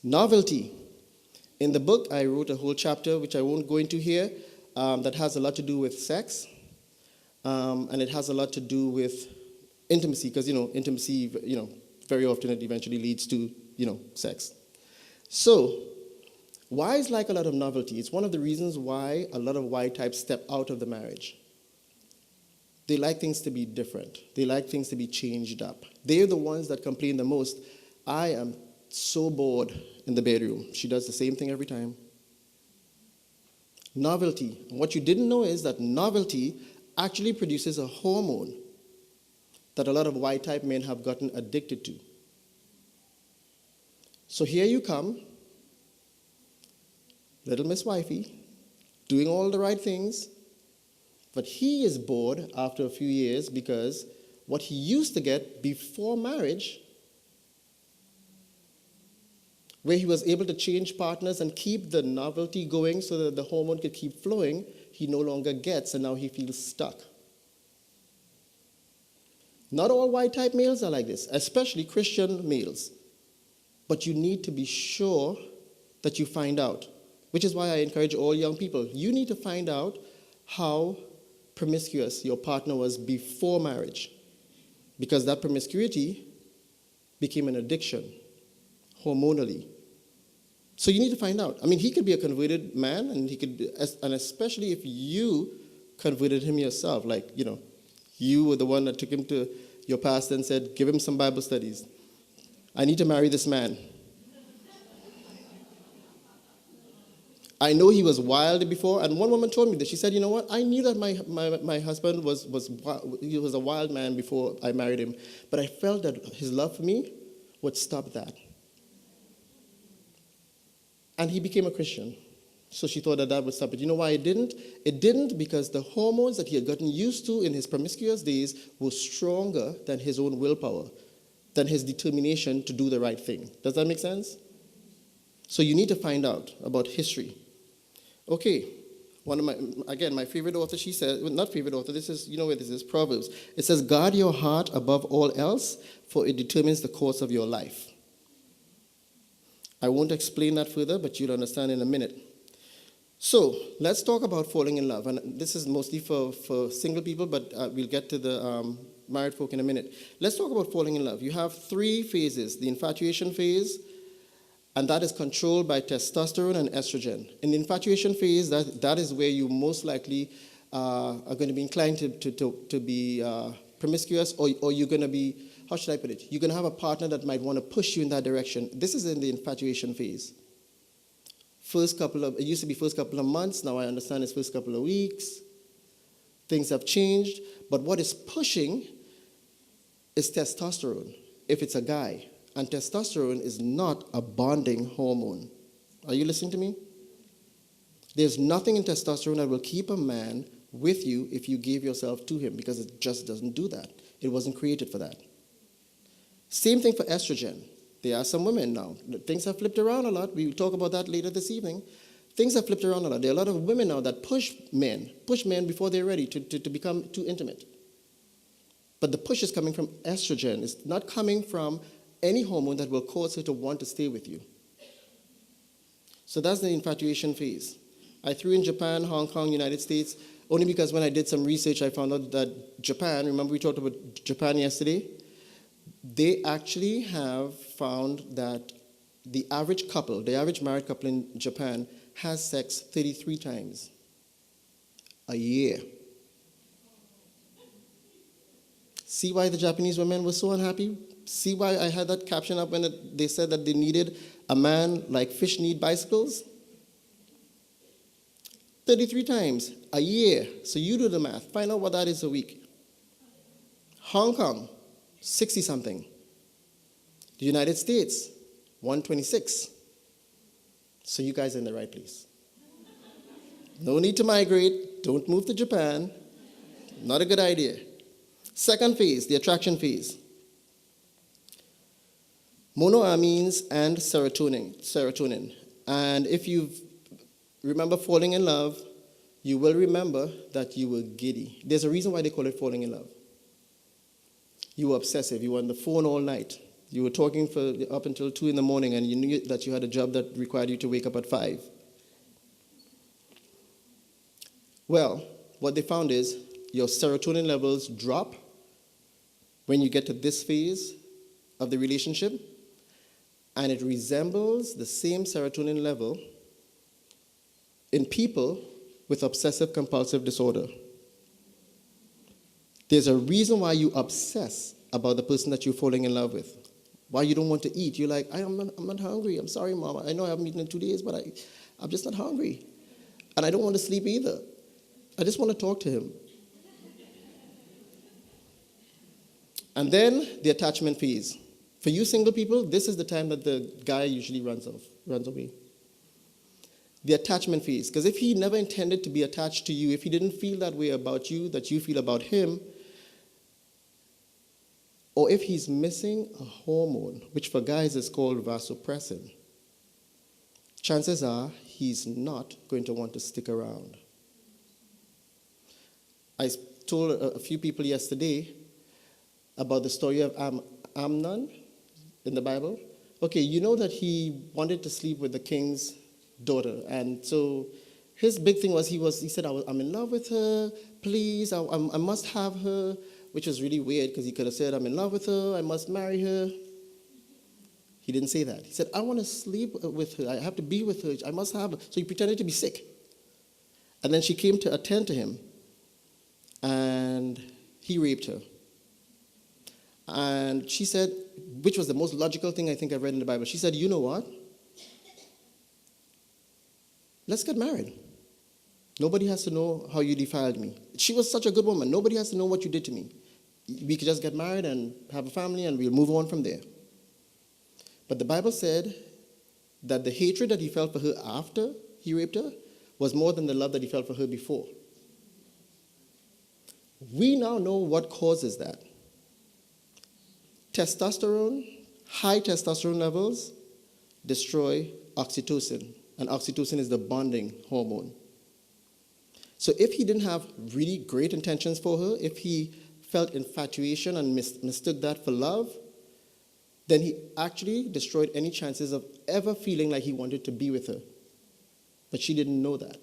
Novelty. In the book, I wrote a whole chapter, which I won't go into here, that has a lot to do with sex, and it has a lot to do with intimacy, because, intimacy, very often it eventually leads to, sex. So, Ys like a lot of novelty. It's one of the reasons why a lot of Y types step out of the marriage. They like things to be different. They like things to be changed up. They're the ones that complain the most. I am so bored in the bedroom. She does the same thing every time. Novelty. What you didn't know is that novelty actually produces a hormone that a lot of Y-type men have gotten addicted to. So here you come, little Miss Wifey, doing all the right things, but he is bored after a few years because what he used to get before marriage, where he was able to change partners and keep the novelty going so that the hormone could keep flowing, he no longer gets, and now he feels stuck. Not all Y-type males are like this, especially Christian males. But you need to be sure that you find out, which is why I encourage all young people. You need to find out how promiscuous your partner was before marriage, because that promiscuity became an addiction hormonally. So you need to find out. I mean, he could be a converted man, and he could, and especially if you converted him yourself, like, you were the one that took him to your pastor and said, give him some Bible studies. I need to marry this man. I know he was wild before, and one woman told me that. She said, you know what, I knew that my husband was a wild man before I married him, but I felt that his love for me would stop that. And he became a Christian. So she thought that would stop it. You know why it didn't? It didn't because the hormones that he had gotten used to in his promiscuous days were stronger than his own willpower, than his determination to do the right thing. Does that make sense? So you need to find out about history. Okay, my favorite author, she said, well, not favorite author, this is, where this is, Proverbs. It says, guard your heart above all else, for it determines the course of your life. I won't explain that further, but you'll understand in a minute. So let's talk about falling in love. And this is mostly for single people, but we'll get to the married folk in a minute. Let's talk about falling in love. You have 3 phases. The infatuation phase, and that is controlled by testosterone and estrogen. In the infatuation phase, that is where you most likely are going to be inclined to be promiscuous, or you're going to be, how should I put it? You're going to have a partner that might want to push you in that direction. This is in the infatuation phase. It used to be first couple of months, now I understand it's first couple of weeks. Things have changed, but what is pushing is testosterone, if it's a guy. And testosterone is not a bonding hormone. Are you listening to me? There's nothing in testosterone that will keep a man with you if you gave yourself to him, because it just doesn't do that. It wasn't created for that. Same thing for estrogen. There are some women now. Things have flipped around a lot. We will talk about that later this evening. Things have flipped around a lot. There are a lot of women now that push men before they're ready to become too intimate. But the push is coming from estrogen. It's not coming from any hormone that will cause her to want to stay with you. So that's the infatuation phase. I threw in Japan, Hong Kong, United States, only because when I did some research, I found out that Japan, remember we talked about Japan yesterday? They actually have found that the average married couple in Japan has sex 33 times a year. See why the Japanese women were so unhappy? See why I had that caption up when they said that they needed a man like fish need bicycles? 33 times a year. So you do the math. Find out what that is a week. Hong Kong, 60-something. The United States, 126. So you guys are in the right place. No need to migrate. Don't move to Japan. Not a good idea. Second phase, the attraction phase. Monoamines and serotonin. And if you remember falling in love, you will remember that you were giddy. There's a reason why they call it falling in love. You were obsessive. You were on the phone all night. You were talking up until 2 in the morning, and you knew that you had a job that required you to wake up at 5. Well, what they found is your serotonin levels drop when you get to this phase of the relationship, and it resembles the same serotonin level in people with obsessive compulsive disorder. There's a reason why you obsess about the person that you're falling in love with. Why you don't want to eat. You're like, I'm not hungry. I'm sorry, Mama. I know I haven't eaten in 2 days, but I'm just not hungry. And I don't want to sleep either. I just want to talk to him. And then the attachment phase. For you single people, this is the time that the guy usually runs away. The attachment phase. Because if he never intended to be attached to you, if he didn't feel that way about you, that you feel about him, or if he's missing a hormone, which for guys is called vasopressin, chances are he's not going to want to stick around. I told a few people yesterday about the story of Amnon in the Bible. Okay, you know that he wanted to sleep with the king's daughter, and so his big thing was he said, I'm in love with her, please, I must have her, which was really weird because he could have said, I'm in love with her, I must marry her. He didn't say that. He said, I want to sleep with her, I have to be with her, I must have her. So he pretended to be sick. And then she came to attend to him, and he raped her. And she said, which was the most logical thing I think I've read in the Bible, she said, you know what? Let's get married. Nobody has to know how you defiled me. She was such a good woman. Nobody has to know what you did to me. We could just get married and have a family and we'll move on from there. But the Bible said that the hatred that he felt for her after he raped her was more than the love that he felt for her before. We now know what causes that. Testosterone, high testosterone levels destroy oxytocin. And oxytocin is the bonding hormone. So if he didn't have really great intentions for her, if he felt infatuation and mistook that for love, then he actually destroyed any chances of ever feeling like he wanted to be with her. But she didn't know that.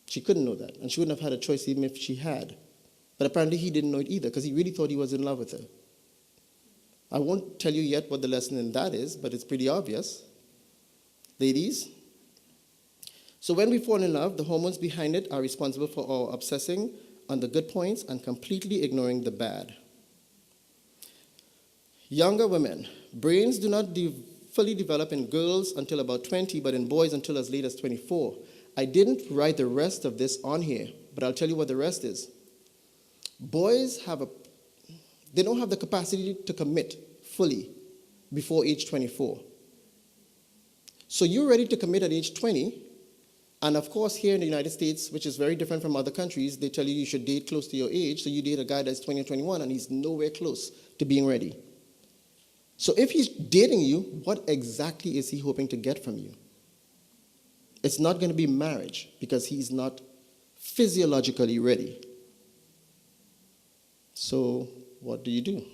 She couldn't know that. And she wouldn't have had a choice even if she had. But apparently he didn't know it either because he really thought he was in love with her. I won't tell you yet what the lesson in that is, but it's pretty obvious. Ladies, so when we fall in love, the hormones behind it are responsible for our obsessing on the good points and completely ignoring the bad. Younger women, brains do not fully develop in girls until about 20, but in boys until as late as 24. I didn't write the rest of this on here, but I'll tell you what the rest is. Boys they don't have the capacity to commit fully before age 24. So you're ready to commit at age 20, and of course here in the United States, which is very different from other countries, they tell you you should date close to your age, so you date a guy that's 20 or 21 and he's nowhere close to being ready. So if he's dating you, what exactly is he hoping to get from you? It's not going to be marriage because he's not physiologically ready. So what do?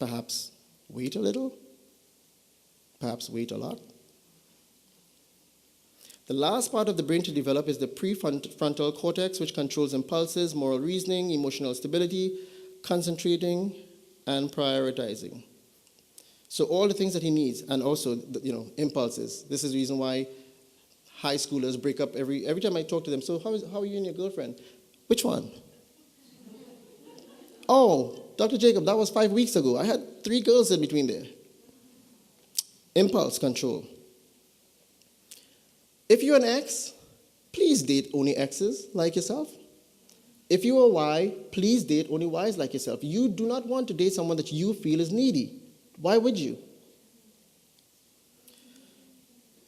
Perhaps wait a little? Perhaps wait a lot? The last part of the brain to develop is the prefrontal cortex, which controls impulses, moral reasoning, emotional stability, concentrating, and prioritizing. So all the things that he needs, and also, impulses. This is the reason why high schoolers break up every time I talk to them. So how are you and your girlfriend? Which one? Oh, Dr. Jacob, that was 5 weeks ago. I had 3 girls in between there. Impulse control. If you're an X, please date only X's like yourself. If you're a Y, please date only Ys like yourself. You do not want to date someone that you feel is needy. Why would you?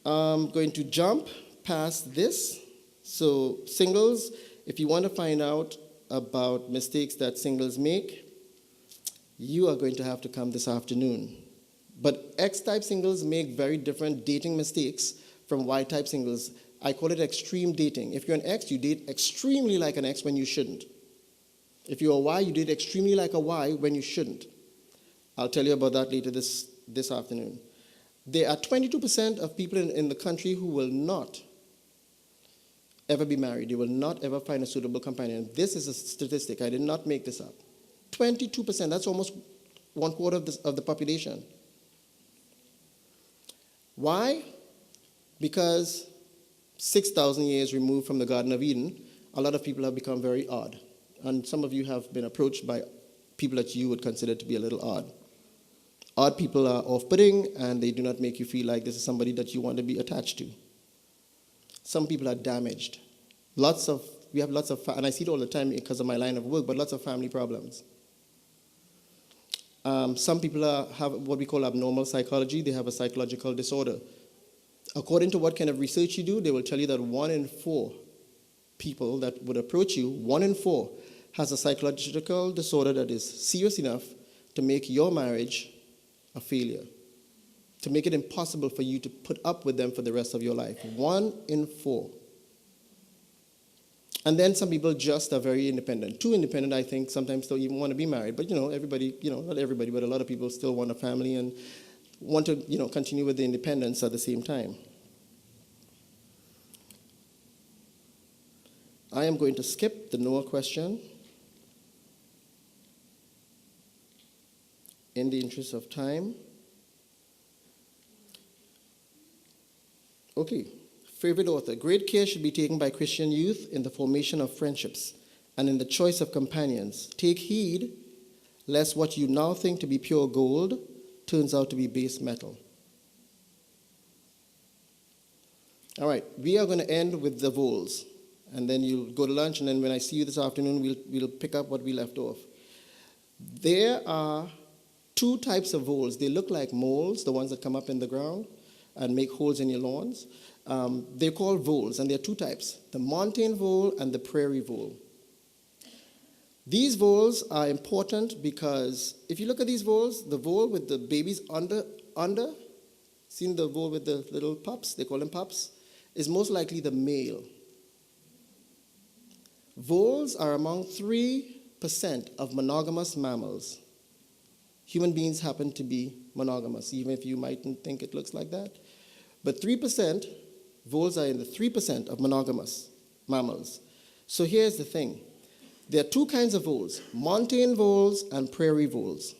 I'm going to jump past this. So singles, if you want to find out about mistakes that singles make, you are going to have to come this afternoon. But X-type singles make very different dating mistakes from Y-type singles. I call it extreme dating. If you're an X, you date extremely like an X when you shouldn't. If you're a Y, you date extremely like a Y when you shouldn't. I'll tell you about that later this afternoon. There are 22% of people in the country who will not ever be married. They will not ever find a suitable companion. This is a statistic. I did not make this up. 22%, that's almost 1/4 of the population. Why? Because 6,000 years removed from the Garden of Eden, a lot of people have become very odd. and some of you have been approached by people that you would consider to be a little odd. Odd people are off-putting, and they do not make you feel like this is somebody that you want to be attached to. Some people are damaged. We have lots of, and I see it all the time because of my line of work, but lots of family problems. Some people have what we call abnormal psychology. They have a psychological disorder. According to what kind of research you do, they will tell you that 1 in 4 people that would approach you, 1 in 4 has a psychological disorder that is serious enough to make your marriage a failure, to make it impossible for you to put up with them for the rest of your life. 1 in 4. And then some people just are very independent. Too independent, I think, sometimes don't even want to be married. But, everybody, not everybody, but a lot of people still want a family and want to, continue with the independence at the same time. I am going to skip the Noah question in the interest of time. Okay. Favorite author. Great care should be taken by Christian youth in the formation of friendships and in the choice of companions. Take heed lest what you now think to be pure gold turns out to be base metal. All right, we are going to end with the voles, and then you'll go to lunch, and then when I see you this afternoon, we'll pick up what we left off. There are 2 types of voles. They look like moles, the ones that come up in the ground and make holes in your lawns. They're called voles, and there are 2 types, the mountain vole and the prairie vole. These voles are important because if you look at these voles, the vole with the babies under, seen the vole with the little pups, they call them pups, is most likely the male. Voles are among 3% of monogamous mammals. Human beings happen to be monogamous, even if you mightn't think it looks like that. But 3%, voles are in the 3% of monogamous mammals. So here's the thing. There are 2 kinds of voles, mountain voles and prairie voles.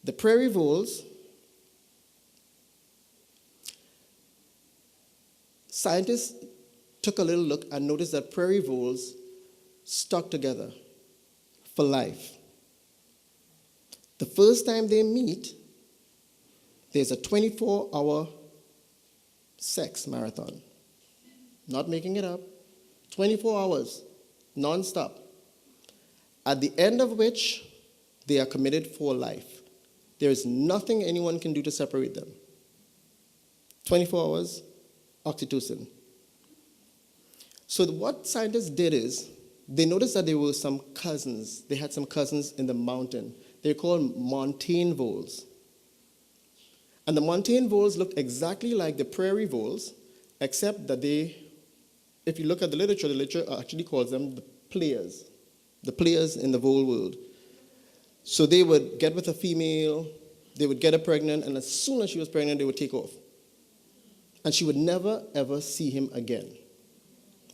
The prairie voles, scientists took a little look and noticed that prairie voles stuck together for life. The first time they meet, there's a 24-hour sex marathon. Not making it up. 24 hours, non-stop. At the end of which, they are committed for life. There is nothing anyone can do to separate them. 24 hours, oxytocin. So what scientists did is, they noticed that there were some cousins. They had some cousins in the mountain. They're called mountain voles. And the mountain voles look exactly like the prairie voles, except that if you look at the literature actually calls them the players in the vole world. So they would get with a female, they would get her pregnant, and as soon as she was pregnant, they would take off. And she would never, ever see him again.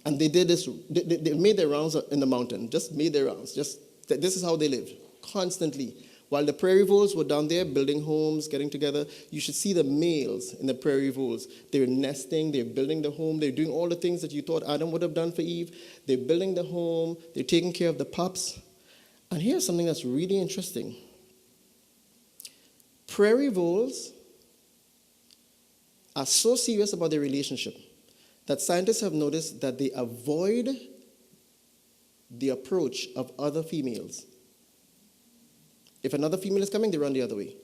And they did this, they made their rounds in the mountain, just made their rounds. This is how they lived, constantly. While the prairie voles were down there building homes, getting together, you should see the males in the prairie voles. They're nesting, they're building the home, they're doing all the things that you thought Adam would have done for Eve. They're building the home, they're taking care of the pups. And here's something that's really interesting. Prairie voles are so serious about their relationship that scientists have noticed that they avoid the approach of other females. If another female is coming, they run the other way.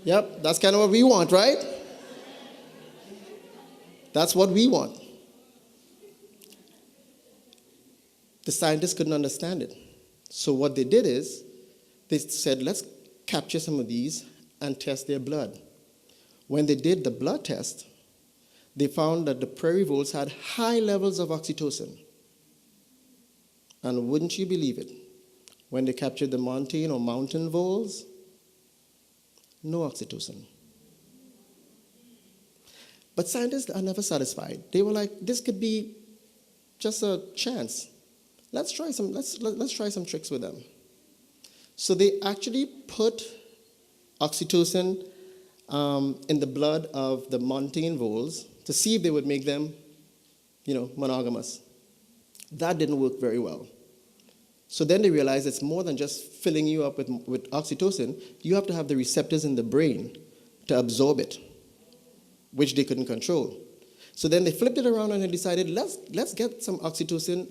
Yep, that's kind of what we want, right? That's what we want. The scientists couldn't understand it. So what they did is, they said, let's capture some of these and test their blood. When they did the blood test, they found that the prairie voles had high levels of oxytocin. And wouldn't you believe it, when they captured the mountain voles, no oxytocin. But scientists are never satisfied. They were like, this could be just a chance. Let's try some tricks with them. So they actually put oxytocin in the blood of the mountain voles to see if they would make them, monogamous. That didn't work very well. So then they realized it's more than just filling you up with oxytocin. You have to have the receptors in the brain to absorb it, which they couldn't control. So then they flipped it around and they decided, let's get some oxytocin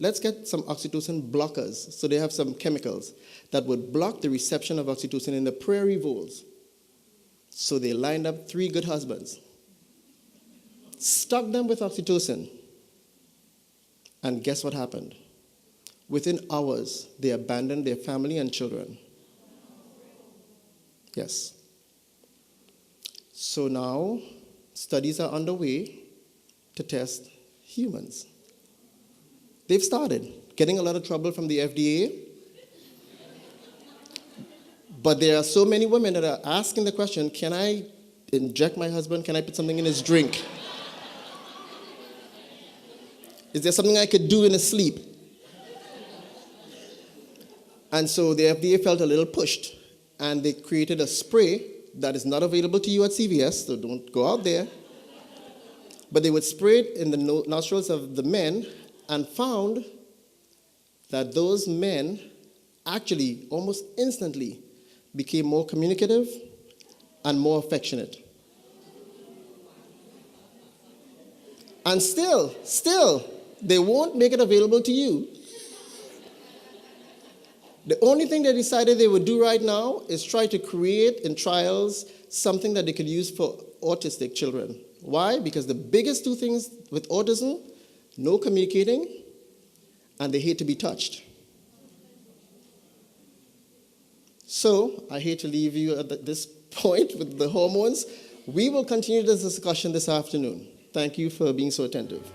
blockers. So they have some chemicals that would block the reception of oxytocin in the prairie voles. So they lined up 3 good husbands, stuck them with oxytocin, and guess what happened? Within hours, they abandoned their family and children. Yes. So now, studies are underway to test humans. They've started, getting a lot of trouble from the FDA. But there are so many women that are asking the question, can I inject my husband? Can I put something in his drink? Is there something I could do in his sleep? And so the FDA felt a little pushed, and they created a spray that is not available to you at CVS, so don't go out there. But they would spray it in the nostrils of the men and found that those men actually almost instantly became more communicative and more affectionate. And still, they won't make it available to you. The only thing they decided they would do right now is try to create in trials something that they could use for autistic children. Why? Because the biggest 2 things with autism, no communicating, and they hate to be touched. So, I hate to leave you at this point with the hormones. We will continue this discussion this afternoon. Thank you for being so attentive.